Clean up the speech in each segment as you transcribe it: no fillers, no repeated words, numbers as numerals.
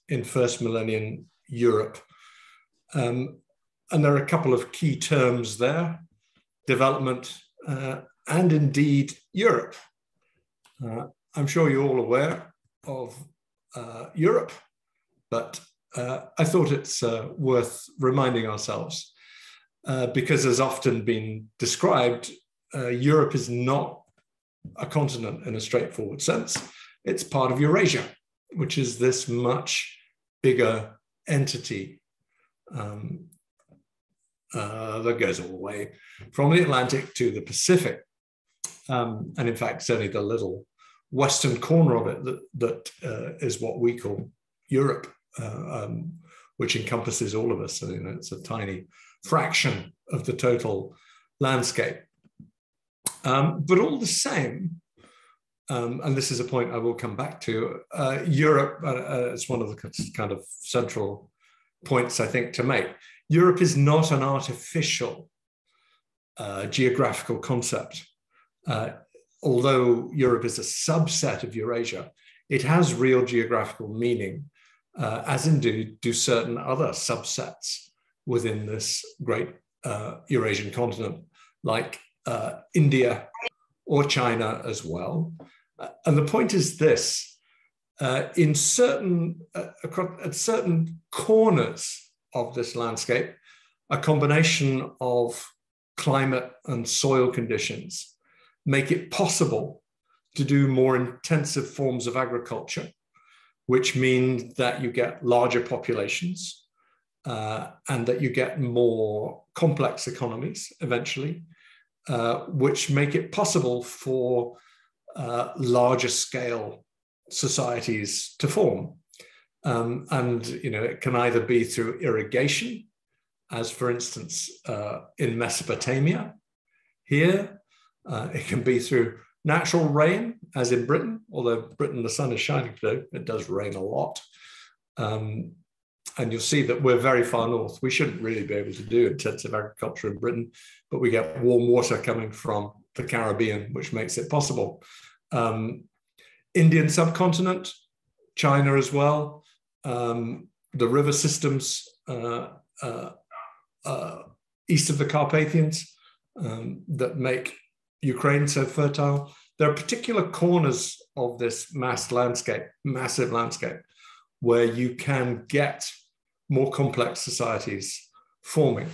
in first millennium Europe. And there are a couple of key terms there: development and indeed Europe. I'm sure you're all aware of Europe, but I thought it's worth reminding ourselves because, as often been described, Europe is not a continent in a straightforward sense. It's part of Eurasia, which is this much bigger entity that goes all the way from the Atlantic to the Pacific. And in fact, it's only the little western corner of it that is what we call Europe, which encompasses all of us. So, it's a tiny fraction of the total landscape. But all the same, and this is a point I will come back to, Europe, it's one of the kind of central points I think to make. Europe is not an artificial geographical concept. Although Europe is a subset of Eurasia, it has real geographical meaning, as indeed do certain other subsets within this great Eurasian continent, like India or China as well. And the point is this: at certain corners of this landscape, a combination of climate and soil conditions make it possible to do more intensive forms of agriculture, which means that you get larger populations and that you get more complex economies eventually, which make it possible for larger scale societies to form. And it can either be through irrigation, as for instance in Mesopotamia here. It can be through natural rain, as in Britain, although Britain, the sun is shining today, it does rain a lot. And you'll see that we're very far north. We shouldn't really be able to do intensive agriculture in Britain, but we get warm water coming from the Caribbean, which makes it possible. Indian subcontinent, China as well, the river systems east of the Carpathians that make Ukraine so fertile. There are particular corners of this massive landscape, where you can get more complex societies forming.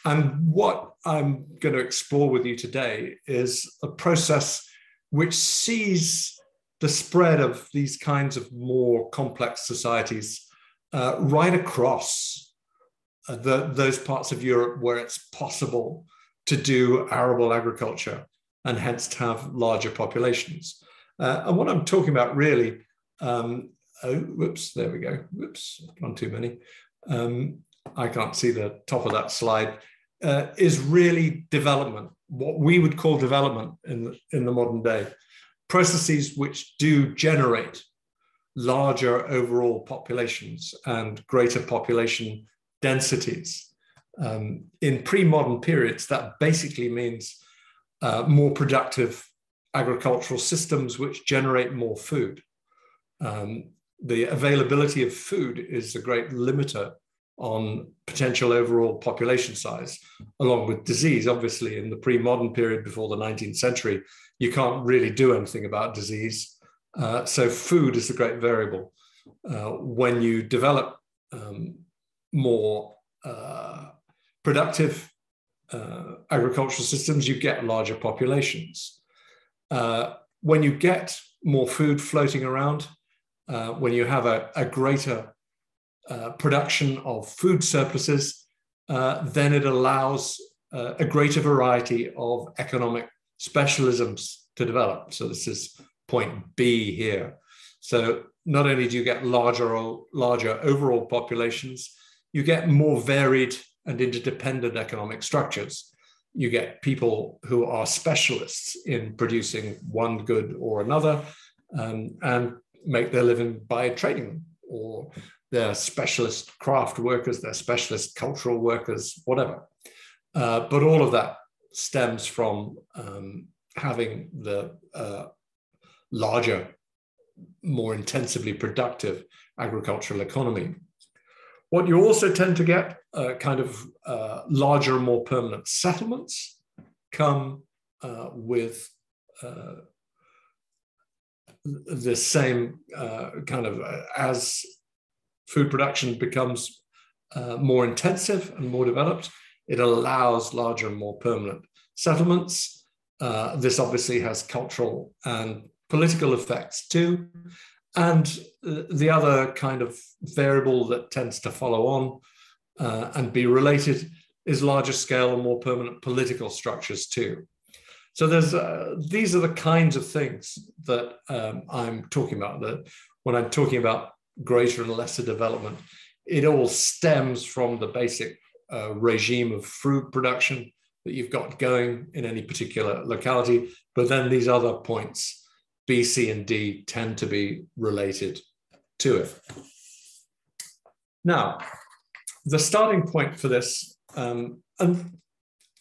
And what I'm going to explore with you today is a process which sees the spread of these kinds of more complex societies right across those parts of Europe where it's possible to do arable agriculture and hence to have larger populations. And what I'm talking about really, whoops, there we go. Whoops, one too many. I can't see the top of that slide, is really development, what we would call development in the modern day. Processes which do generate larger overall populations and greater population densities. In pre-modern periods, that basically means more productive agricultural systems which generate more food. The availability of food is a great limiter on potential overall population size, along with disease. Obviously, in the pre-modern period before the 19th century, you can't really do anything about disease. So food is a great variable. When you develop more productive agricultural systems, you get larger populations. When you get more food floating around, when you have a greater production of food surpluses, then it allows a greater variety of economic specialisms to develop. So this is point B here. So not only do you get larger overall populations, you get more varied and interdependent economic structures. You get people who are specialists in producing one good or another and make their living by trading them, or they're specialist craft workers, they're specialist cultural workers, whatever. But all of that stems from having the larger more intensively productive agricultural economy. What you also tend to get kind of larger, more permanent settlements come with the same kind of, as food production becomes more intensive and more developed, it allows larger and more permanent settlements. This obviously has cultural and political effects too. And the other kind of variable that tends to follow on and be related is larger scale and more permanent political structures too. So there's these are the kinds of things that I'm talking about. That when I'm talking about greater and lesser development, it all stems from the basic regime of food production that you've got going in any particular locality. But then these other points, B, C, and D, tend to be related to it. Now, the starting point for this, and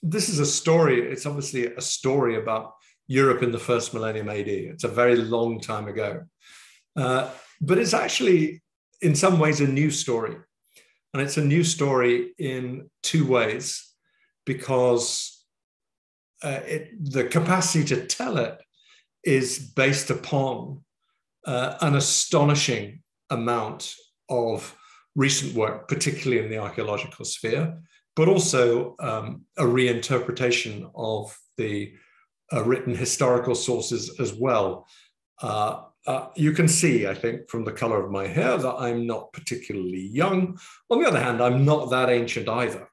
this is a story, it's obviously a story about Europe in the first millennium AD. It's a very long time ago. But it's actually, in some ways, a new story. And it's a new story in two ways, because the capacity to tell it is based upon an astonishing amount of recent work, particularly in the archaeological sphere, but also a reinterpretation of the written historical sources as well. You can see, I think, from the color of my hair that I'm not particularly young. On the other hand, I'm not that ancient either.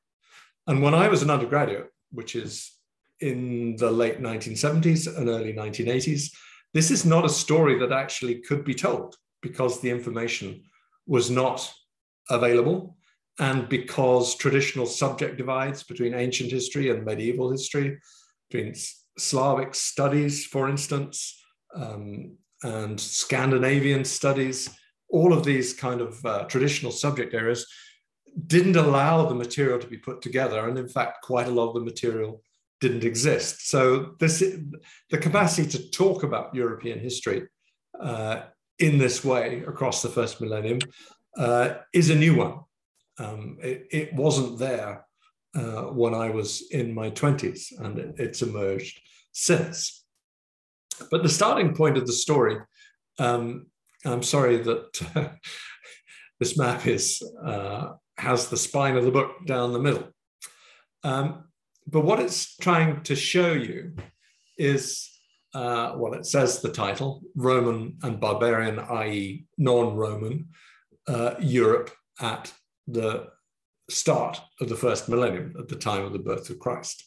And when I was an undergraduate, which is in the late 1970s and early 1980s, this is not a story that actually could be told, because the information was not available, and because traditional subject divides between ancient history and medieval history, between Slavic studies, for instance, and Scandinavian studies, all of these kind of traditional subject areas didn't allow the material to be put together. And in fact, quite a lot of the material didn't exist. So the capacity to talk about European history in this way across the first millennium is a new one. It wasn't there when I was in my 20s, and it's emerged since. But the starting point of the story, I'm sorry that this map has the spine of the book down the middle. But what it's trying to show you is, well, it says the title, Roman and Barbarian, i.e. non-Roman, Europe at the start of the first millennium, at the time of the birth of Christ.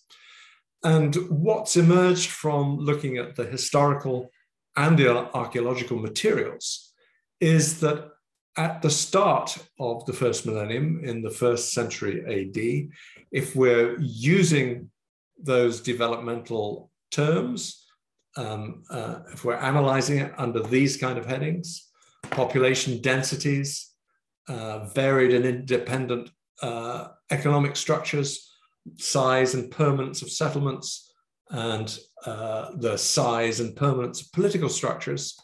And what's emerged from looking at the historical and the archaeological materials is that at the start of the first millennium, in the first century AD, if we're using those developmental terms, if we're analyzing it under these kind of headings, population densities, varied and independent economic structures, size and permanence of settlements, and the size and permanence of political structures,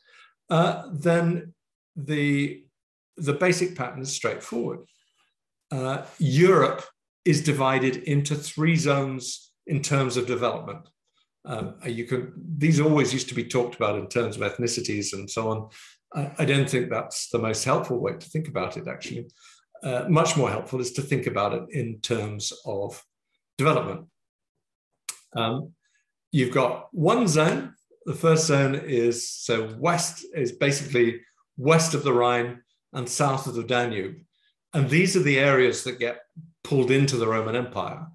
then the basic pattern is straightforward. Europe is divided into three zones in terms of development. These always used to be talked about in terms of ethnicities and so on. I don't think that's the most helpful way to think about it, actually. Much more helpful is to think about it in terms of development. You've got one zone. The first zone is, west is basically west of the Rhine and south of the Danube. And these are the areas that get pulled into the Roman Empire.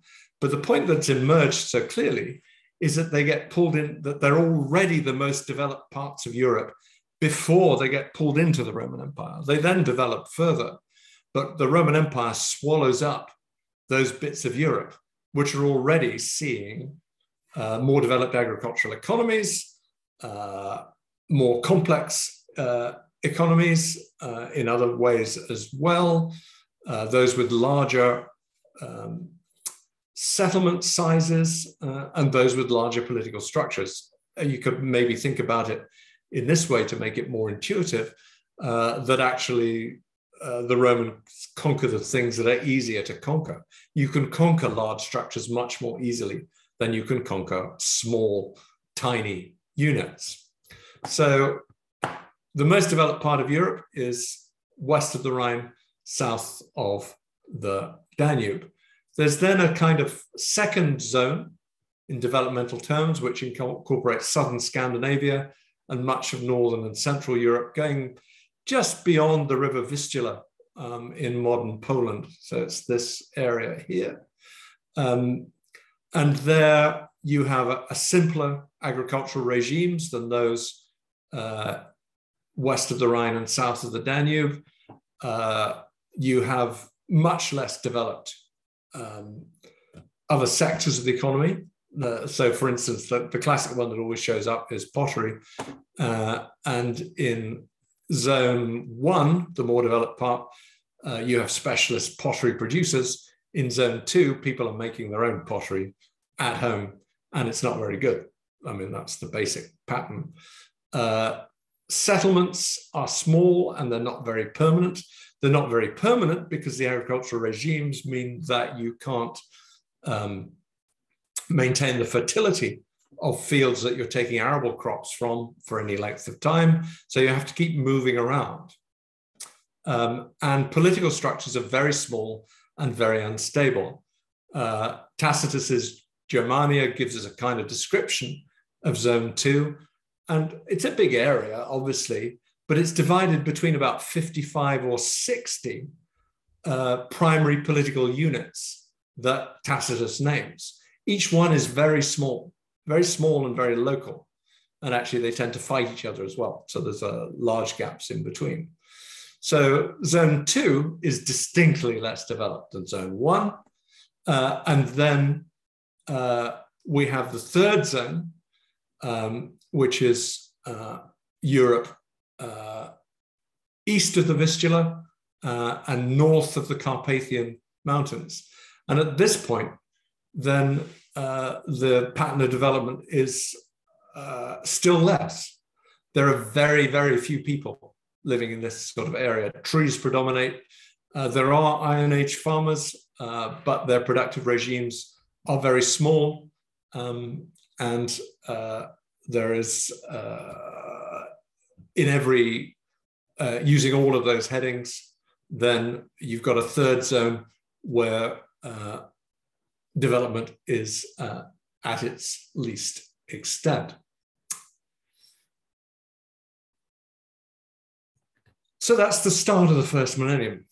But the point that's emerged so clearly is that they get pulled in, that they're already the most developed parts of Europe before they get pulled into the Roman Empire. They then develop further, but the Roman Empire swallows up those bits of Europe, which are already seeing more developed agricultural economies, more complex economies in other ways as well, those with larger settlement sizes and those with larger political structures. You could maybe think about it in this way to make it more intuitive, that actually the Romans conquer the things that are easier to conquer. You can conquer large structures much more easily than you can conquer small, tiny units. So the most developed part of Europe is west of the Rhine, south of the Danube. There's then a kind of second zone in developmental terms, which incorporates southern Scandinavia and much of northern and central Europe, going just beyond the river Vistula in modern Poland. So it's this area here. And there you have a simpler agricultural regimes than those west of the Rhine and south of the Danube. You have much less developed other sectors of the economy. So for instance, the classic one that always shows up is pottery. And in zone 1, the more developed part, you have specialist pottery producers. In zone 2, people are making their own pottery at home, and it's not very good. I mean, that's the basic pattern. Settlements are small and they're not very permanent. They're not very permanent because the agricultural regimes mean that you can't maintain the fertility of fields that you're taking arable crops from for any length of time. So you have to keep moving around. And political structures are very small and very unstable. Tacitus's Germania gives us a kind of description of zone 2. And it's a big area, obviously, but it's divided between about 55 or 60 primary political units that Tacitus names. Each one is very small and very local. And actually, they tend to fight each other as well. So there's large gaps in between. So zone 2 is distinctly less developed than zone 1. And then we have the third zone, which is Europe east of the Vistula and north of the Carpathian Mountains. And at this point, then the pattern of development is still less. There are very, very few people living in this sort of area. Trees predominate. There are Iron Age farmers, but their productive regimes are very small. And there is, in every, using all of those headings, then you've got a third zone where development is at its least extent. So that's the start of the first millennium.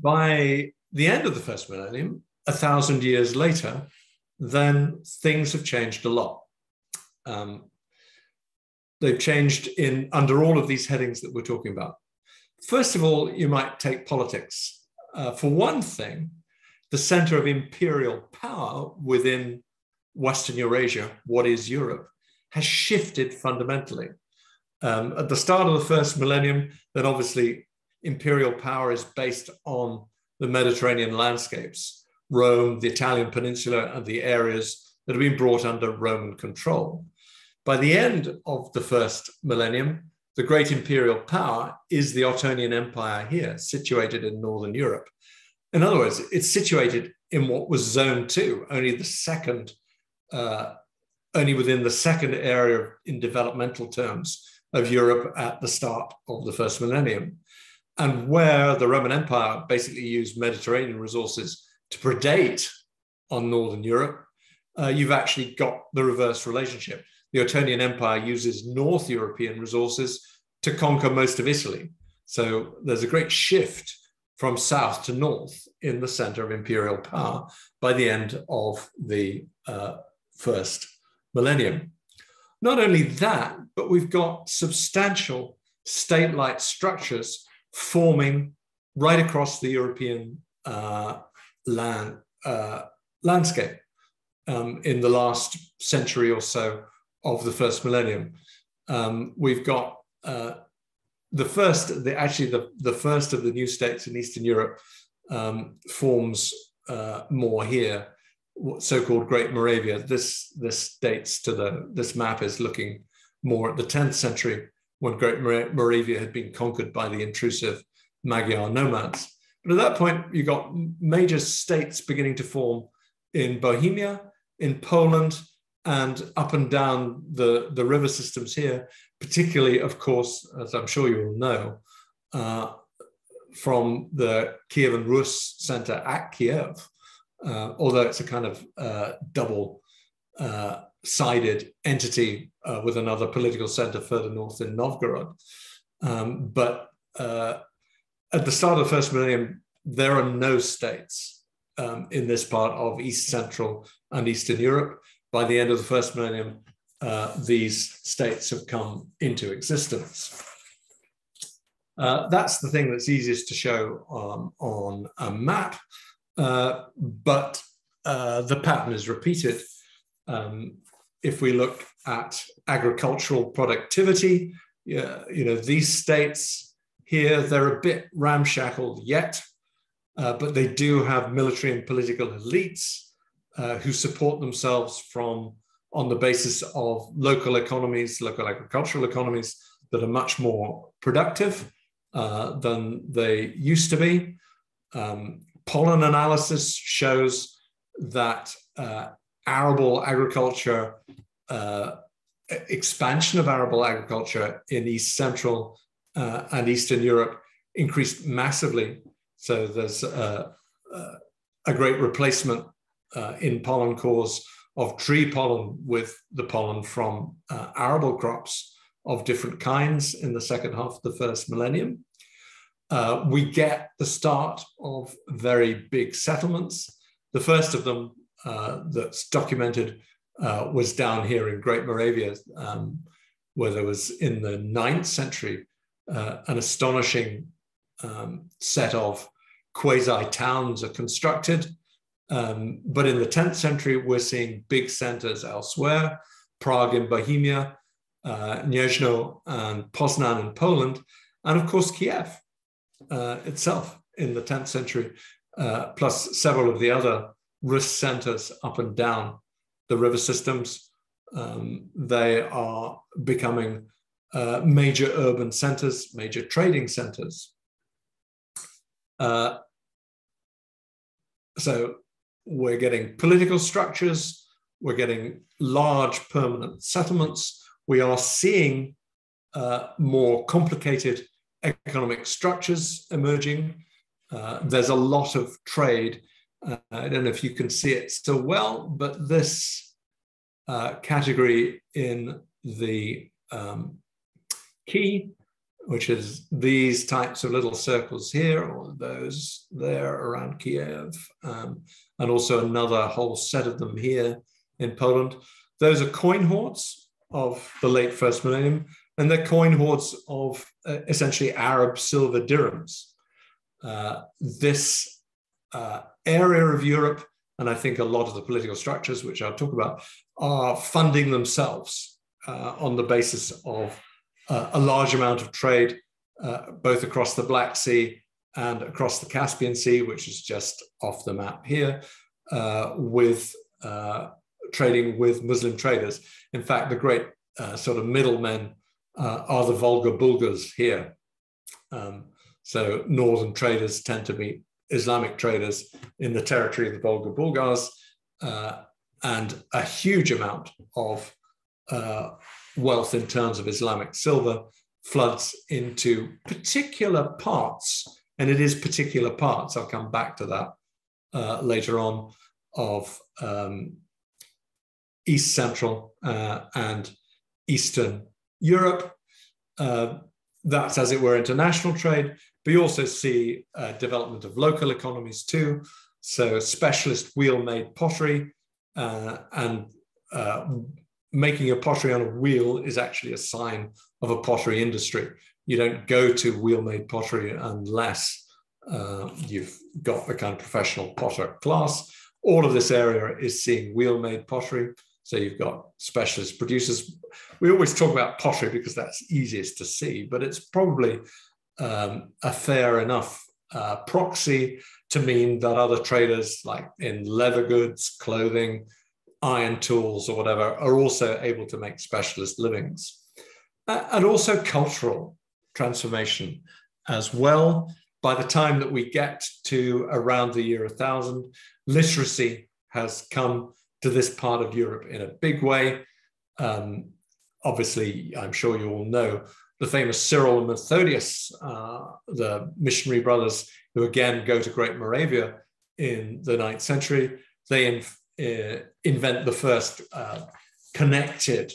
By the end of the first millennium, 1,000 years later, then things have changed a lot. They've changed under all of these headings that we're talking about. First of all, you might take politics. For one thing, the center of imperial power within Western Eurasia, what is Europe, has shifted fundamentally. At the start of the first millennium, then obviously imperial power is based on the Mediterranean landscapes, Rome, the Italian peninsula, and the areas that have been brought under Roman control. By the end of the first millennium, the great imperial power is the Ottonian Empire here, situated in Northern Europe. In other words, it's situated in what was Zone 2, only within the second area in developmental terms of Europe at the start of the first millennium, and where the Roman Empire basically used Mediterranean resources to predate on Northern Europe. You've actually got the reverse relationship. The Ottonian Empire uses North European resources to conquer most of Italy. So there's a great shift from south to north in the center of imperial power by the end of the first millennium. Not only that, but we've got substantial state-like structures forming right across the European landscape in the last century or so of the first millennium. We've got the first of the new states in Eastern Europe forms more here, so-called Great Moravia. This dates to this map is looking more at the 10th century, when Great Moravia had been conquered by the intrusive Magyar nomads. But at that point, you got major states beginning to form in Bohemia, in Poland, and up and down the river systems here, particularly, of course, as I'm sure you will know, from the Kiev and Rus center at Kiev, although it's a kind of double-sided entity with another political center further north in Novgorod. But at the start of the first millennium, there are no states in this part of East Central and Eastern Europe. By the end of the first millennium, these states have come into existence. That's the thing that's easiest to show on a map, but the pattern is repeated. If we look at agricultural productivity, these states here, they're a bit ramshackled yet, but they do have military and political elites who support themselves on the basis of local economies, local agricultural economies that are much more productive than they used to be. Pollen analysis shows that arable agriculture, expansion of arable agriculture in East Central and Eastern Europe increased massively. So there's a great replacement in pollen cores of tree pollen with the pollen from arable crops of different kinds in the second half of the first millennium. We get the start of very big settlements. The first of them that's documented was down here in Great Moravia, where there was in the 9th century an astonishing set of quasi-towns are constructed. But in the 10th century, we're seeing big centers elsewhere, Prague in Bohemia, Gniezno and Poznan in Poland, and of course Kiev itself in the 10th century, plus several of the other Rus centers up and down the river systems. They are becoming major urban centers, major trading centers. So we're getting political structures, we're getting large permanent settlements, we are seeing more complicated economic structures emerging. There's a lot of trade. I don't know if you can see it so well, but this category in the key, which is these types of little circles here, or those there around Kiev, and also another whole set of them here in Poland. Those are coin hoards of the late first millennium, and they're coin hoards of essentially Arab silver dirhams. This area of Europe, and I think a lot of the political structures, which I'll talk about, are funding themselves on the basis of a large amount of trade, both across the Black Sea and across the Caspian Sea, which is just off the map here, with trading with Muslim traders. In fact, the great sort of middlemen are the Volga Bulgars here. So northern traders tend to be Islamic traders in the territory of the Volga Bulgars, and a huge amount of wealth in terms of Islamic silver floods into particular parts, and it is particular parts, I'll come back to that later on, of East Central and Eastern Europe. That's, as it were, international trade, but you also see development of local economies too. So specialist wheel-made pottery, and making a pottery on a wheel is actually a sign of a pottery industry. You don't go to wheel-made pottery unless you've got a kind of professional potter class. All of this area is seeing wheel-made pottery. So you've got specialist producers. We always talk about pottery because that's easiest to see, but it's probably a fair enough proxy to mean that other traders, like in leather goods, clothing, iron tools, or whatever, are also able to make specialist livings. and also cultural transformation as well. By the time that we get to around the year 1000, literacy has come to this part of Europe in a big way. Obviously, I'm sure you all know the famous Cyril and Methodius, the missionary brothers who again go to Great Moravia in the 9th century. They invent the first connected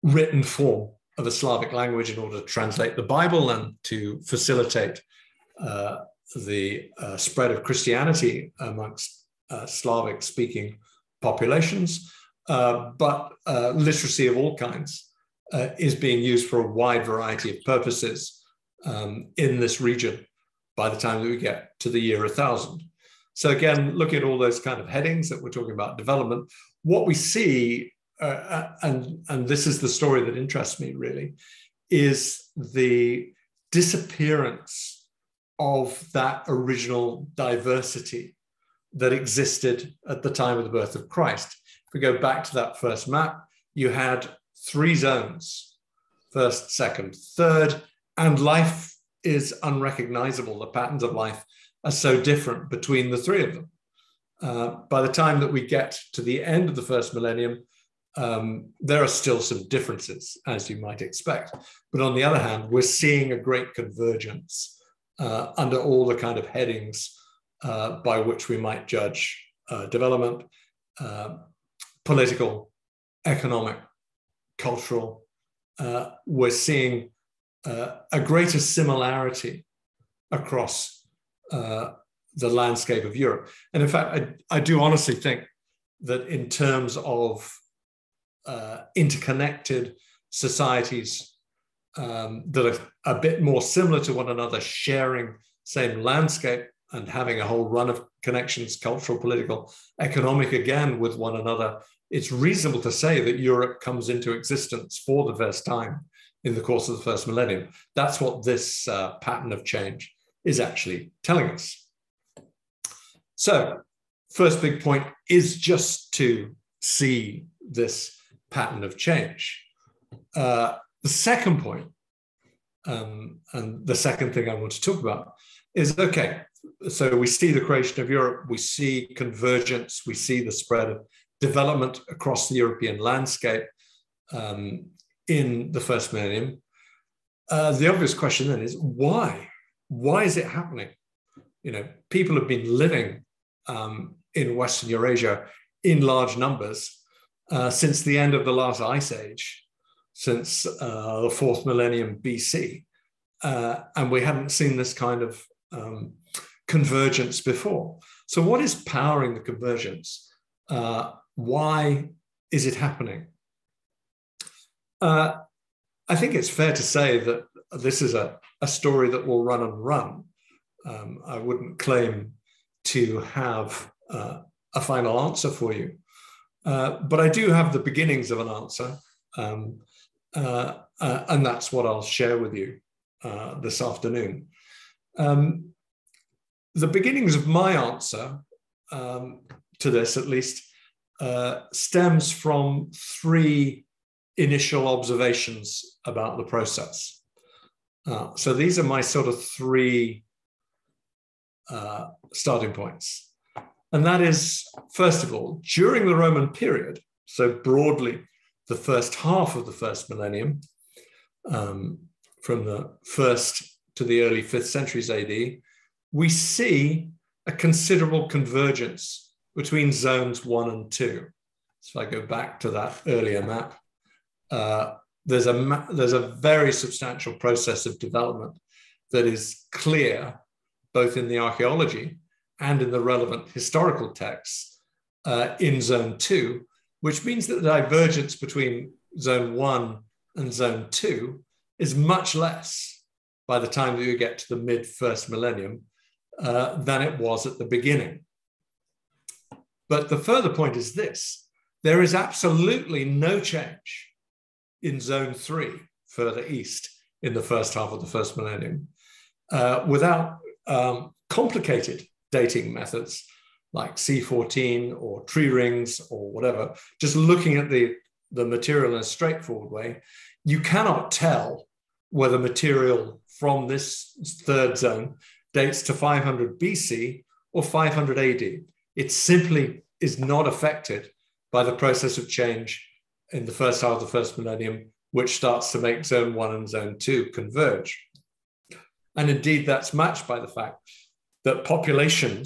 written form of a Slavic language in order to translate the Bible and to facilitate the spread of Christianity amongst Slavic-speaking populations. But literacy of all kinds is being used for a wide variety of purposes in this region by the time that we get to the year 1000. So again, looking at all those kind of headings that we're talking about development, what we see, and this is the story that interests me really, is the disappearance of that original diversity that existed at the time of the birth of Christ. If we go back to that first map, you had 3 zones, first, second, third, and life is unrecognizable. The patterns of life are so different between the 3 of them. By the time that we get to the end of the first millennium, there are still some differences, as you might expect. But on the other hand, we're seeing a great convergence under all the kind of headings by which we might judge development, political, economic, cultural. We're seeing a greater similarity across the landscape of Europe. And in fact, I do honestly think that in terms of interconnected societies that are a bit more similar to one another, sharing same landscape and having a whole run of connections, cultural, political, economic, again, with one another, it's reasonable to say that Europe comes into existence for the first time in the course of the first millennium. That's what this pattern of change is actually telling us. So, first big point is just to see this pattern of change. The second point, and the second thing I want to talk about is, okay, so we see the creation of Europe, we see convergence, we see the spread of development across the European landscape in the first millennium. The obvious question then is why? Why is it happening? You know, people have been living in Western Eurasia in large numbers since the end of the last ice age, since the 4th millennium BC. And we hadn't seen this kind of convergence before. So what is powering the convergence? Why is it happening? I think it's fair to say that this is a story that will run and run. I wouldn't claim to have a final answer for you, but I do have the beginnings of an answer, and that's what I'll share with you this afternoon. The beginnings of my answer to this, at least, stems from 3 initial observations about the process. So these are my sort of 3 starting points. And that is, first of all, during the Roman period, so broadly the first half of the first millennium, from the 1st to the early 5th centuries AD, we see a considerable convergence between zones 1 and 2. So if I go back to that earlier map, there's a very substantial process of development that is clear both in the archaeology and in the relevant historical texts in zone 2, which means that the divergence between zone 1 and zone 2 is much less by the time that you get to the mid-first millennium than it was at the beginning. But the further point is this: there is absolutely no change in zone 3, further east, in the first half of the first millennium, without complicated dating methods like C14 or tree rings or whatever. Just looking at the the material in a straightforward way, you cannot tell whether material from this third zone dates to 500 BC or 500 AD. It simply is not affected by the process of change in the first half of the first millennium, which starts to make zone 1 and zone 2 converge. And indeed, that's matched by the fact that population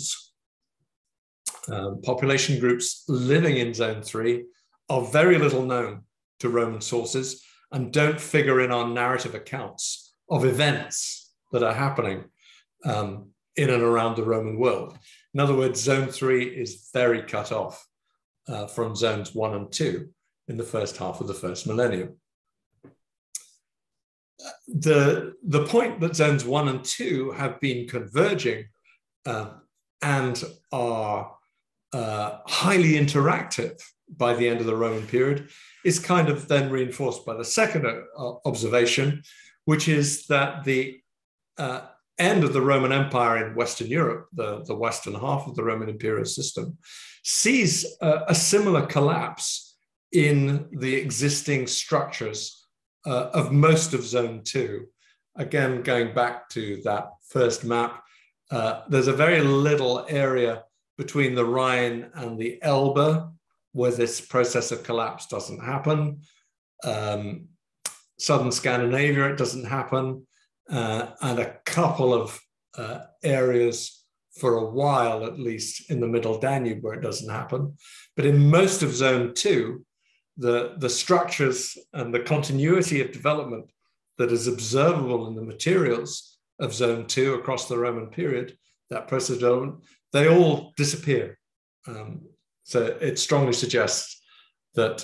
groups living in zone 3 are very little known to Roman sources and don't figure in our narrative accounts of events that are happening in and around the Roman world. In other words, zone 3 is very cut off from zones 1 and 2 in the first half of the first millennium. The point that zones 1 and 2 have been converging and are highly interactive by the end of the Roman period is kind of then reinforced by the second observation, which is that the end of the Roman Empire in Western Europe, the western half of the Roman imperial system, sees a similar collapse in the existing structures of most of zone 2. Again, going back to that first map, there's a very little area between the Rhine and the Elbe where this process of collapse doesn't happen. Southern Scandinavia, it doesn't happen. And a couple of areas for a while, at least in the middle Danube, where it doesn't happen. But in most of zone 2, the structures and the continuity of development that is observable in the materials of zone 2 across the Roman period, that process of development, they all disappear. So it strongly suggests that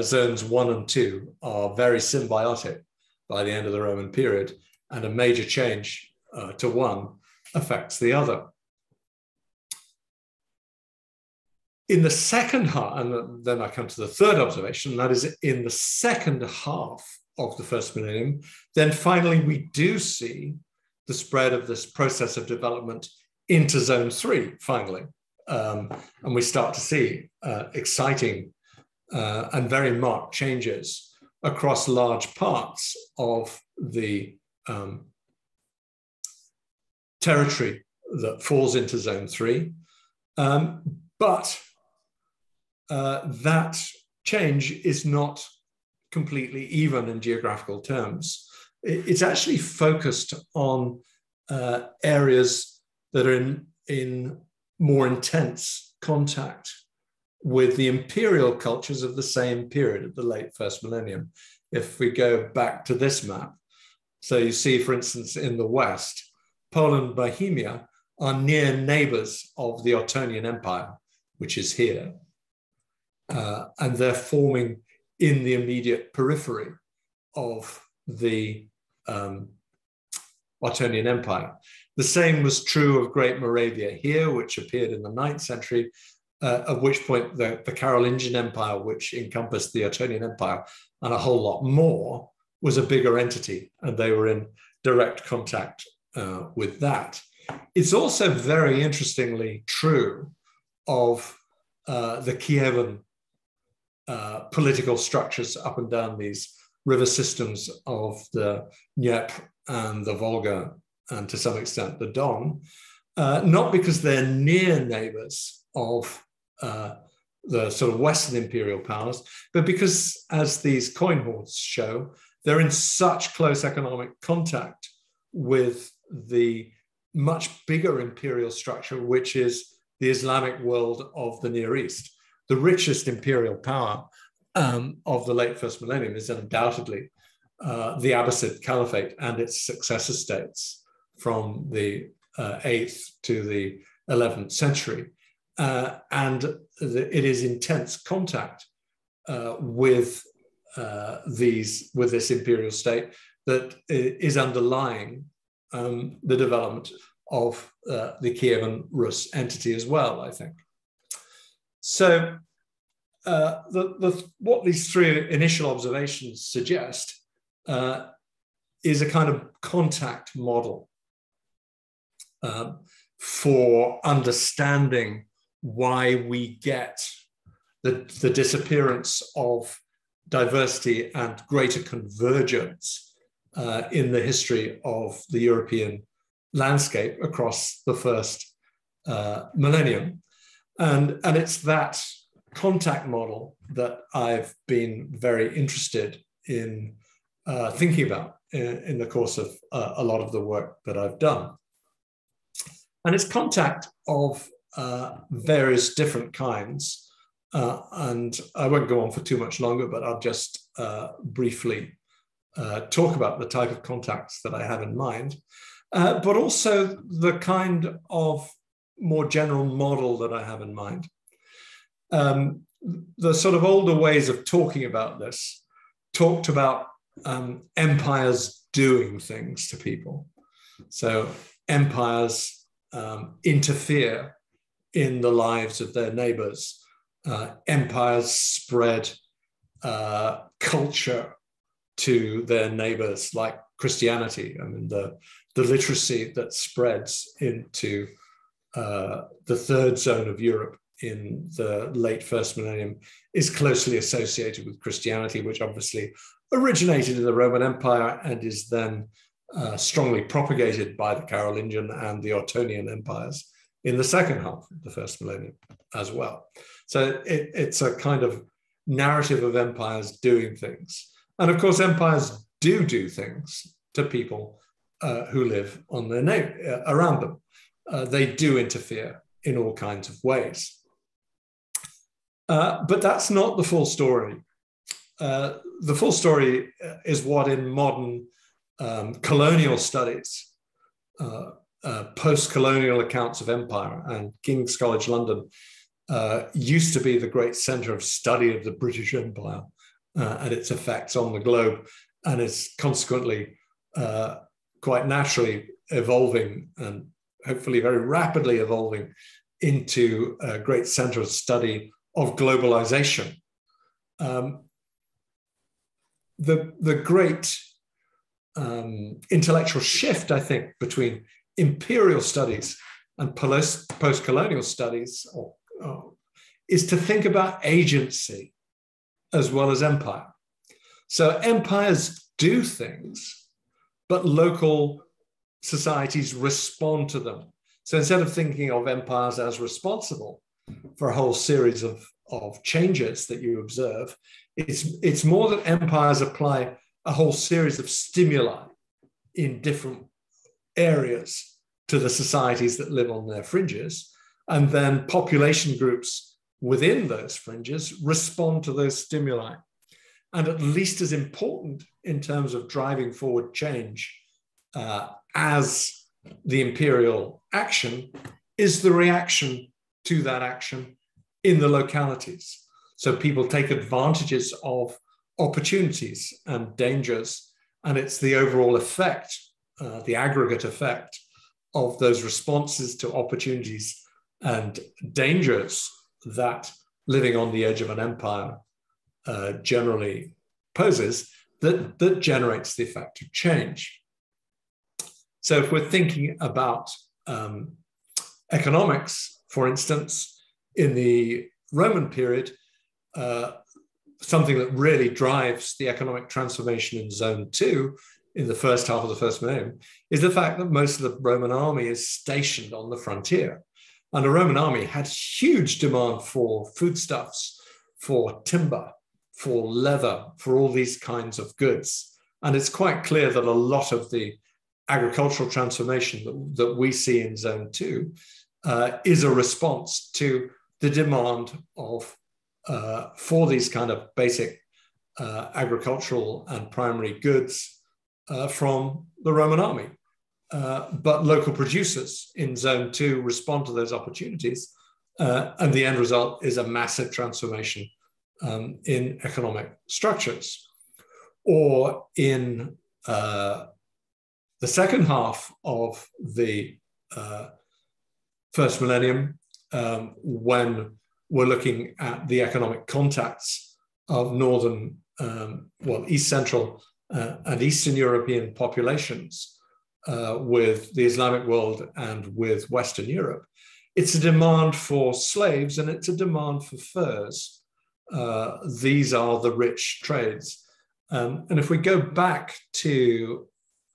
zones 1 and 2 are very symbiotic by the end of the Roman period, and a major change to one affects the other. In the second half, and then I come to the third observation, that is in the second half of the first millennium, then finally we do see the spread of this process of development into zone 3, finally. And we start to see exciting and very marked changes across large parts of the territory that falls into zone 3. But that change is not completely even in geographical terms. It's actually focused on areas that are in more intense contact with the imperial cultures of the same period, of the late first millennium. If we go back to this map, so you see, for instance, in the West, Poland and Bohemia are near neighbors of the Ottonian Empire, which is here. And they're forming in the immediate periphery of the Ottonian Empire. The same was true of Great Moravia here, which appeared in the 9th century, at which point the Carolingian Empire, which encompassed the Ottonian Empire and a whole lot more, was a bigger entity, and they were in direct contact with that. It's also very interestingly true of the Kievan political structures up and down these river systems of the Dnieper and the Volga, and to some extent the Don, not because they're near neighbors of the sort of Western imperial powers, but because, as these coin hoards show, they're in such close economic contact with the much bigger imperial structure, which is the Islamic world of the Near East. The richest imperial power of the late first millennium is undoubtedly the Abbasid Caliphate and its successor states from the 8th to the 11th century. And it is intense contact with this imperial state that is underlying the development of the Kievan Rus entity as well, I think. So what these three initial observations suggest is a kind of contact model for understanding why we get the disappearance of diversity and greater convergence in the history of the European landscape across the first millennium. And it's that contact model that I've been very interested in thinking about in the course of a lot of the work that I've done. And it's contact of various different kinds. And I won't go on for too much longer, but I'll just briefly talk about the type of contacts that I have in mind, but also the kind of more general model that I have in mind. The sort of older ways of talking about this talked about empires doing things to people. So empires interfere in the lives of their neighbors. Empires spread culture to their neighbors, like Christianity. I mean, the literacy that spreads into the third zone of Europe in the late first millennium is closely associated with Christianity, which obviously originated in the Roman Empire and is then strongly propagated by the Carolingian and the Ottonian empires in the second half of the first millennium as well. So it's a kind of narrative of empires doing things. And of course, empires do things to people who live on their around them. They do interfere in all kinds of ways. But that's not the full story. The full story is what in modern colonial studies, post-colonial accounts of empire, and King's College London used to be the great center of study of the British Empire and its effects on the globe, and is consequently quite naturally evolving and hopefully very rapidly evolving into a great center of study of globalization. The great intellectual shift, I think, between imperial studies and post-colonial studies is to think about agency as well as empire. So empires do things, but local societies respond to them. So instead of thinking of empires as responsible for a whole series of changes that you observe, it's more that empires apply a whole series of stimuli in different areas to the societies that live on their fringes, and then population groups within those fringes respond to those stimuli. And at least as important in terms of driving forward change as the imperial action is the reaction to that action in the localities. So people take advantages of opportunities and dangers, and it's the overall effect, the aggregate effect of those responses to opportunities and dangers that living on the edge of an empire generally poses that generates the effect of change. So if we're thinking about economics, for instance, in the Roman period, something that really drives the economic transformation in Zone 2 in the first half of the first millennium is the fact that most of the Roman army is stationed on the frontier. And the Roman army had huge demand for foodstuffs, for timber, for leather, for all these kinds of goods. And it's quite clear that a lot of the agricultural transformation that we see in Zone 2 is a response to the demand of for these kind of basic agricultural and primary goods from the Roman army. But local producers in Zone 2 respond to those opportunities, and the end result is a massive transformation in economic structures. Or in the second half of the first millennium, when we're looking at the economic contacts of northern, East Central and Eastern European populations with the Islamic world and with Western Europe, it's a demand for slaves and it's a demand for furs. these are the rich trades. And if we go back to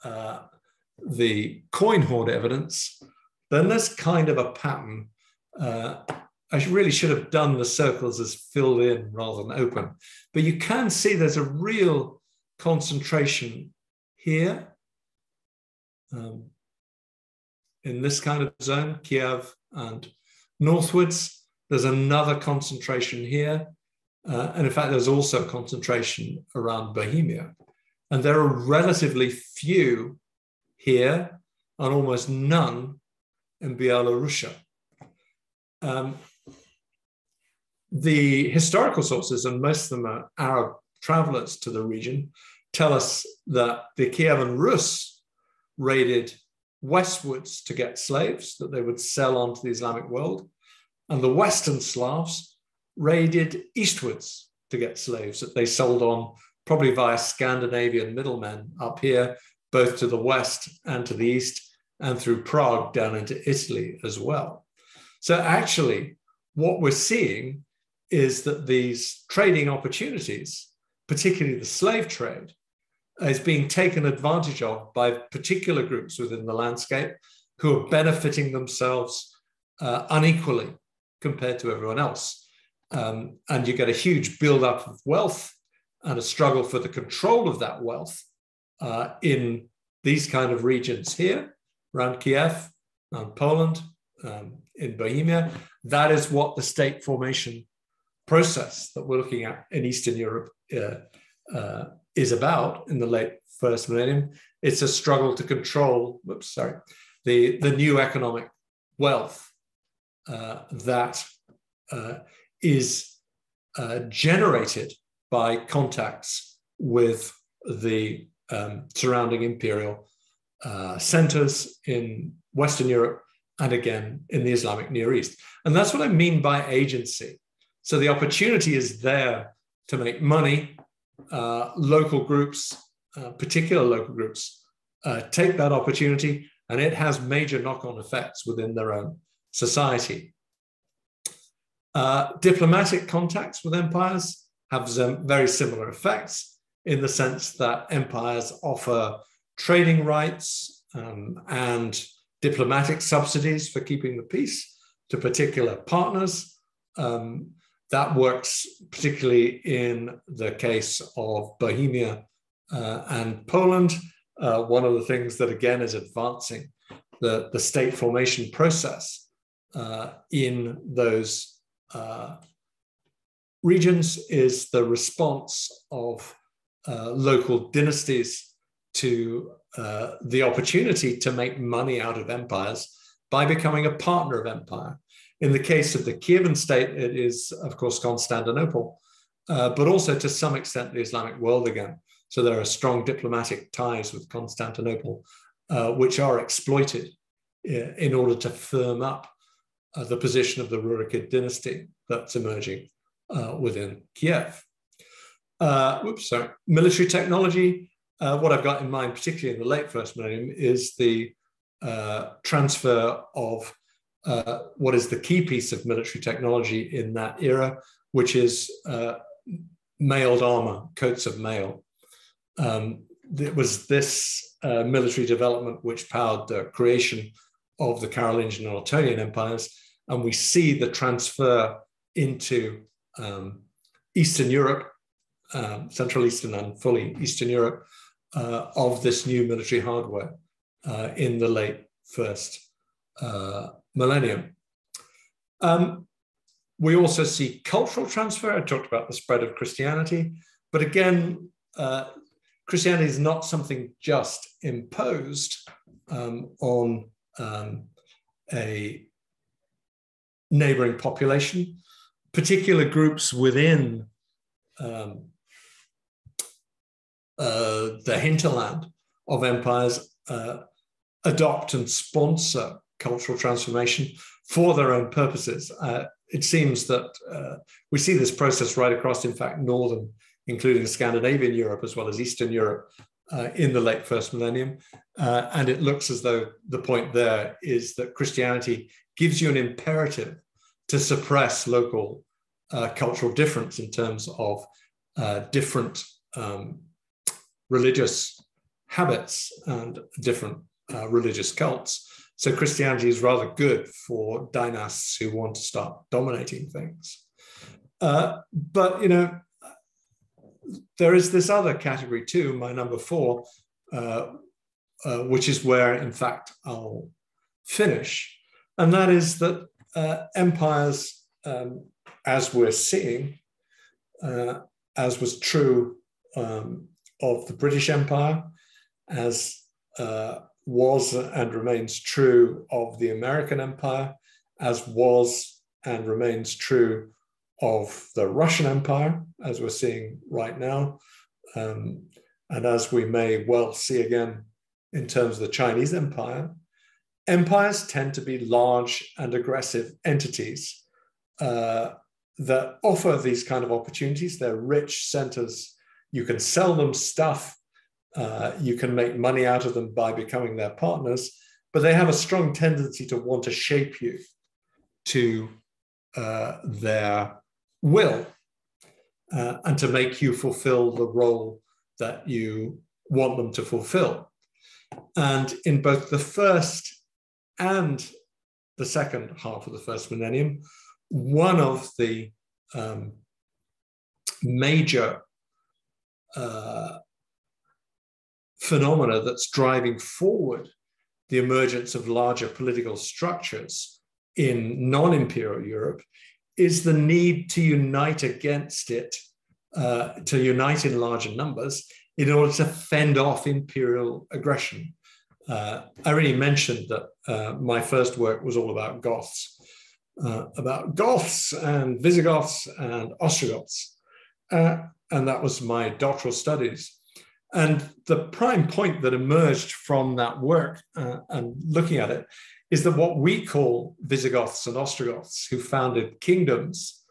the coin hoard evidence, then there's kind of a pattern. I really should have done the circles as filled in rather than open, but you can see there's a real concentration here in this kind of zone, Kiev and northwards. There's another concentration here. And in fact, there's also a concentration around Bohemia. And there are relatively few here and almost none in Byelorussia. The historical sources, and most of them are Arab travelers to the region, tell us that the Kievan Rus raided westwards to get slaves that they would sell on to the Islamic world, and the Western Slavs raided eastwards to get slaves that they sold on probably via Scandinavian middlemen up here, both to the west and to the east, and through Prague down into Italy as well. So actually, what we're seeing is that these trading opportunities, particularly the slave trade, is being taken advantage of by particular groups within the landscape who are benefiting themselves unequally compared to everyone else. And you get a huge buildup of wealth and a struggle for the control of that wealth in these kind of regions here, around Kiev, around Poland, in Bohemia. That is what the state formation process that we're looking at in Eastern Europe is about in the late first millennium. It's a struggle to control, the new economic wealth that is generated by contacts with the surrounding imperial centers in Western Europe and again in the Islamic Near East. And that's what I mean by agency. So the opportunity is there to make money. Local groups, particular local groups, take that opportunity, and it has major knock-on effects within their own society. Diplomatic contacts with empires have very similar effects in the sense that empires offer trading rights and diplomatic subsidies for keeping the peace to particular partners. That works particularly in the case of Bohemia and Poland. One of the things that again is advancing the state formation process in those regions is the response of local dynasties to the opportunity to make money out of empires by becoming a partner of empire. In the case of the Kievan state, it is, of course, Constantinople, but also to some extent the Islamic world again. So there are strong diplomatic ties with Constantinople, which are exploited in order to firm up the position of the Rurikid dynasty that's emerging within Kiev. Military technology. What I've got in mind, particularly in the late first millennium, is the transfer of what is the key piece of military technology in that era, which is mailed armor, coats of mail. It was this military development which powered the creation of the Carolingian and Ottonian empires, and we see the transfer into Eastern Europe, Central Eastern and fully Eastern Europe, of this new military hardware in the late first millennium. We also see cultural transfer. I talked about the spread of Christianity, but again, Christianity is not something just imposed on a neighboring population. Particular groups within the hinterland of empires adopt and sponsor cultural transformation for their own purposes. It seems that we see this process right across, in fact, northern, including Scandinavian Europe, as well as Eastern Europe in the late first millennium. And it looks as though the point there is that Christianity gives you an imperative to suppress local cultural difference in terms of different religious habits and different religious cults. So Christianity is rather good for dynasts who want to start dominating things. But, you know, there is this other category too, my number 4, which is where, in fact, I'll finish. And that is that empires, as we're seeing, as was true of the British Empire, as was and remains true of the American Empire, as was and remains true of the Russian Empire, as we're seeing right now, and as we may well see again in terms of the Chinese Empire, empires tend to be large and aggressive entities that offer these kind of opportunities. They're rich centers. You can sell them stuff. You can make money out of them by becoming their partners, but they have a strong tendency to want to shape you to their will and to make you fulfill the role that you want them to fulfill. And in both the first and the second half of the first millennium, one of the major phenomena that's driving forward the emergence of larger political structures in non-imperial Europe is the need to unite against it, to unite in larger numbers in order to fend off imperial aggression. I already mentioned that my first work was all about Goths and Visigoths and Ostrogoths, and that was my doctoral studies. And the prime point that emerged from that work and looking at it is that what we call Visigoths and Ostrogoths, who founded kingdoms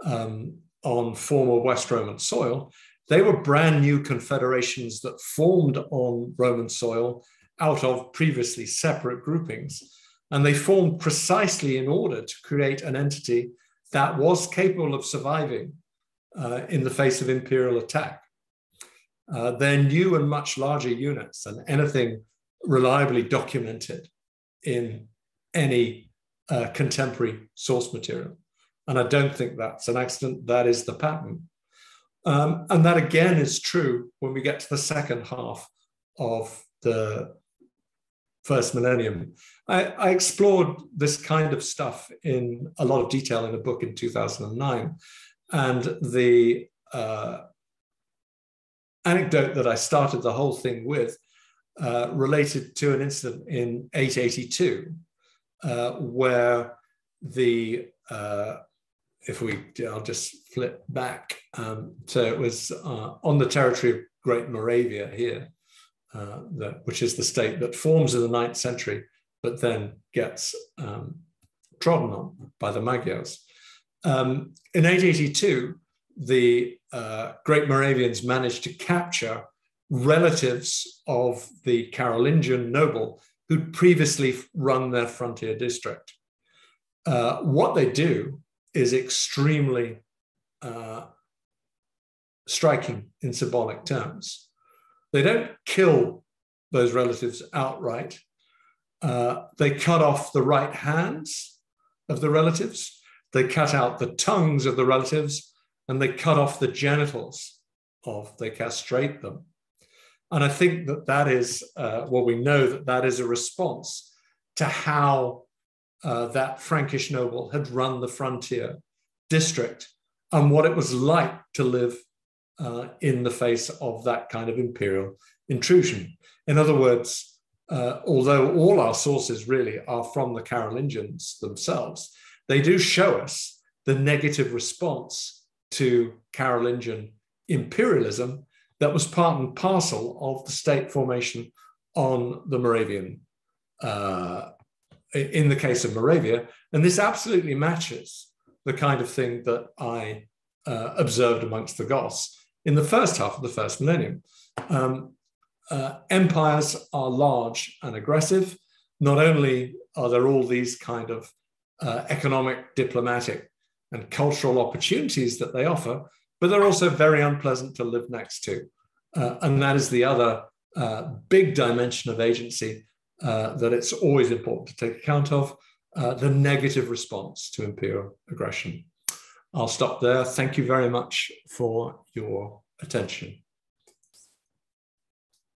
on former West Roman soil, they were brand new confederations that formed on Roman soil out of previously separate groupings. And they formed precisely in order to create an entity that was capable of surviving in the face of imperial attack. They're new and much larger units than anything reliably documented in any contemporary source material. And I don't think that's an accident. That is the pattern. And that again is true when we get to the second half of the first millennium. I explored this kind of stuff in a lot of detail in a book in 2009. And the anecdote that I started the whole thing with related to an incident in 882, where I'll just flip back. So it was on the territory of Great Moravia here, which is the state that forms in the 9th century, but then gets trodden on by the Magyars. In 882, the Great Moravians managed to capture relatives of the Carolingian noble who'd previously run their frontier district. What they do is extremely striking in symbolic terms. They don't kill those relatives outright. They cut off the right hands of the relatives. They cut out the tongues of the relatives, and they cut off the genitals they castrate them. And I think that is, we know that is a response to how that Frankish noble had run the frontier district and what it was like to live in the face of that kind of imperial intrusion. In other words, although all our sources really are from the Carolingians themselves, they do show us the negative response to Carolingian imperialism that was part and parcel of the state formation on the Moravian, in the case of Moravia. And this absolutely matches the kind of thing that I observed amongst the Goths in the first half of the first millennium. Empires are large and aggressive. Not only are there all these kind of economic, diplomatic, and cultural opportunities that they offer, but they're also very unpleasant to live next to. And that is the other big dimension of agency that it's always important to take account of, the negative response to imperial aggression. I'll stop there. Thank you very much for your attention.